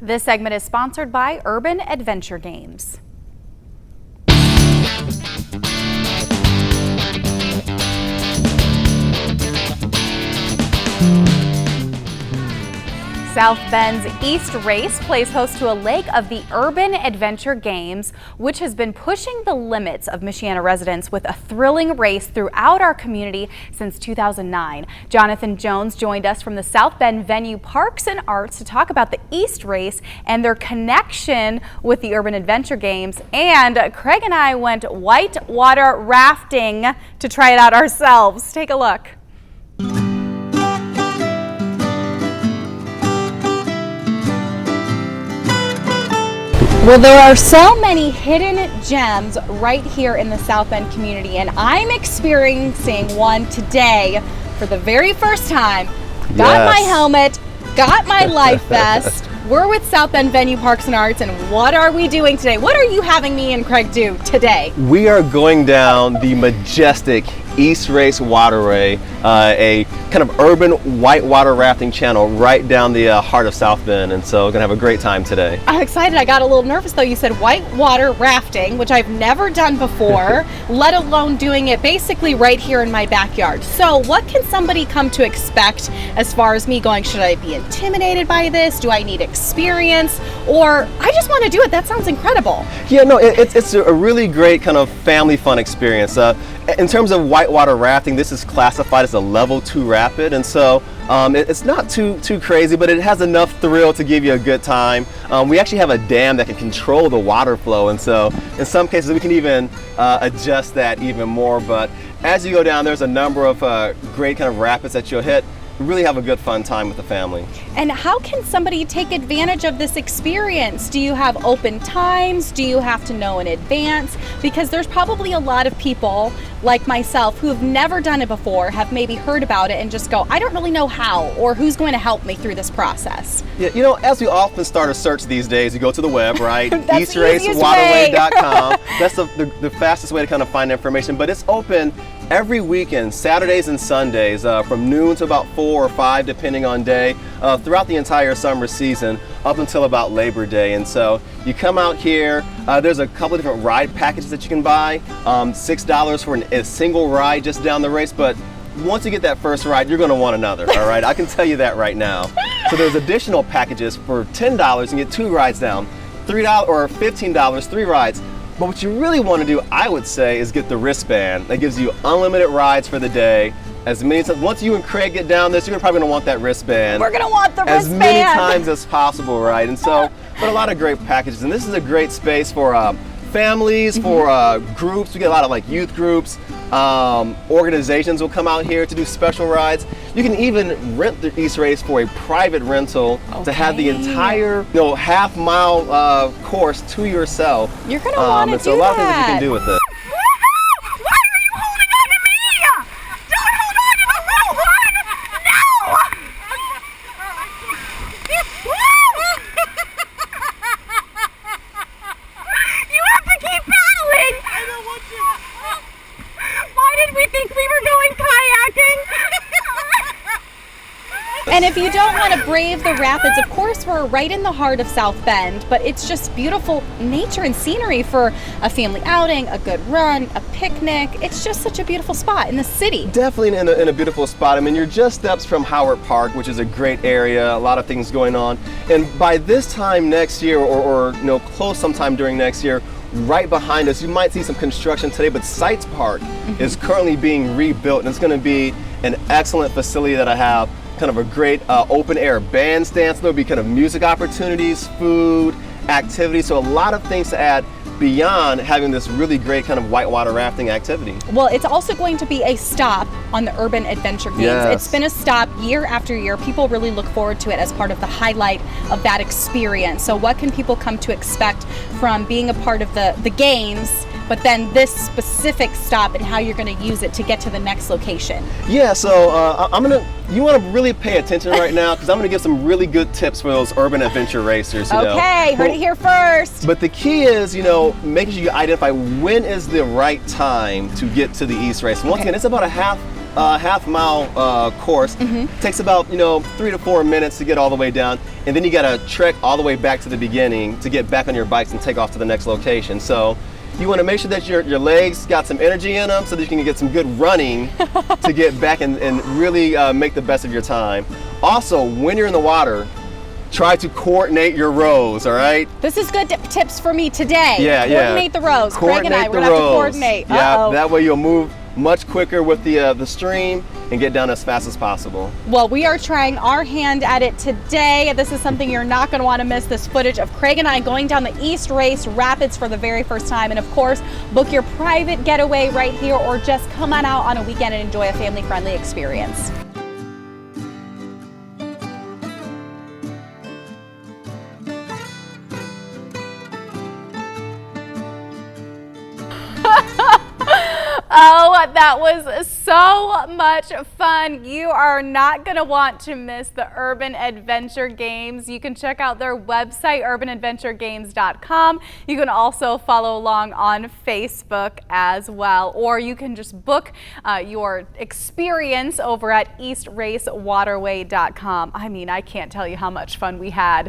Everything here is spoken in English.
This segment is sponsored by Urban Adventure Games. South Bend's East Race plays host to a leg of the Urban Adventure Games, which has been pushing the limits of Michiana residents with a thrilling race throughout our community since 2009. Jonathan Jones joined us from the South Bend venue Parks and Arts to talk about the East Race and their connection with the Urban Adventure Games. And Craig and I went whitewater rafting to try it out ourselves. Take a look. Well, there are so many hidden gems right here in the South Bend community, and I'm experiencing one today for the very first time. Got my helmet, got my life vest. We're with South Bend Venue Parks and Arts, and what are we doing today? What are you having me and Craig do today? We are going down the majestic East Race Waterway, a kind of urban whitewater rafting channel right down the heart of South Bend, and so we're gonna have a great time today. I'm excited. I got a little nervous though. You said whitewater rafting, which I've never done before, let alone doing it basically right here in my backyard. So what can somebody come to expect as far as me going? Should I be intimidated by this? Do I need experience? Or I just want to do it. That sounds incredible. Yeah, no, it's a really great kind of family fun experience. In terms of whitewater rafting, this is classified as a level 2 rapid, and so it's not too crazy, but it has enough thrill to give you a good time. We actually have a dam that can control the water flow, and so in some cases we can even adjust that even more. But as you go down, there's a number of great kind of rapids that you'll hit. Really have a good fun time with the family. And how can somebody take advantage of this experience? Do you have open times? Do you have to know in advance? Because there's probably a lot of people like myself who have never done it before, have maybe heard about it and just go, I don't really know how, or who's going to help me through this process. Yeah, you know, as we often start a search these days, you go to the web, right? EastRaceWaterway.com. That's the fastest way to kind of find information, but it's open every weekend, Saturdays and Sundays, from noon to about 4 or 5, depending on day, throughout the entire summer season, up until about Labor Day. And so you come out here, there's a couple of different ride packages that you can buy, $6 for a single ride just down the race, but once you get that first ride, you're gonna want another, all right? I can tell you that right now. So there's additional packages for $10, you get 2 rides down, $3 or $15, 3 rides. But what you really want to do, I would say, is get the wristband. That gives you unlimited rides for the day. As many times, once you and Craig get down this, you're probably gonna want that wristband. We're gonna want the as wristband many times as possible, right? And so, but a lot of great packages, and this is a great space for families, for groups. We get a lot of like youth groups, organizations will come out here to do special rides. You can even rent the East Race for a private rental to have the entire, half-mile course to yourself. You're gonna want to do that. So a lot of things that you can do with it. And if you don't want to brave the rapids, of course we're right in the heart of South Bend, but it's just beautiful nature and scenery for a family outing, a good run, a picnic. It's just such a beautiful spot in the city. Definitely in a beautiful spot. I mean, you're just steps from Howard Park, which is a great area, a lot of things going on. And by this time next year, or close sometime during next year, right behind us, you might see some construction today, but Sites Park is currently being rebuilt, and it's going to be an excellent facility that I have kind of a great open air bandstand. So there'll be kind of music opportunities, food, activities, so a lot of things to add beyond having this really great kind of whitewater rafting activity. Well, it's also going to be a stop on the Urban Adventure Games. Yes. It's been a stop year after year. People really look forward to it as part of the highlight of that experience. So what can people come to expect from being a part of the games, but then this specific stop and how you're going to use it to get to the next location? Yeah, so you want to really pay attention right now, because I'm going to give some really good tips for those urban adventure racers. Okay, heard it here first. But the key is, making sure you identify when is the right time to get to the East Race. Once again, it's about a half half-mile course. Takes about 3 to 4 minutes to get all the way down, and then you got to trek all the way back to the beginning to get back on your bikes and take off to the next location. So you want to make sure that your legs got some energy in them so that you can get some good running to get back and really make the best of your time. Also, when you're in the water, try to coordinate your rows, all right? This is good tips for me today. Yeah, coordinate the rows. Craig and I, we're gonna have to coordinate. Yeah, that way you'll move much quicker with the stream and get down as fast as possible. Well, we are trying our hand at it today. This is something you're not going to want to miss, this footage of Craig and I going down the East Race Rapids for the very first time. And of course, book your private getaway right here or just come on out on a weekend and enjoy a family-friendly experience. Oh, that was so much fun. You are not going to want to miss the Urban Adventure Games. You can check out their website, urbanadventuregames.com. You can also follow along on Facebook as well, or you can just book your experience over at eastracewaterway.com. I mean, I can't tell you how much fun we had.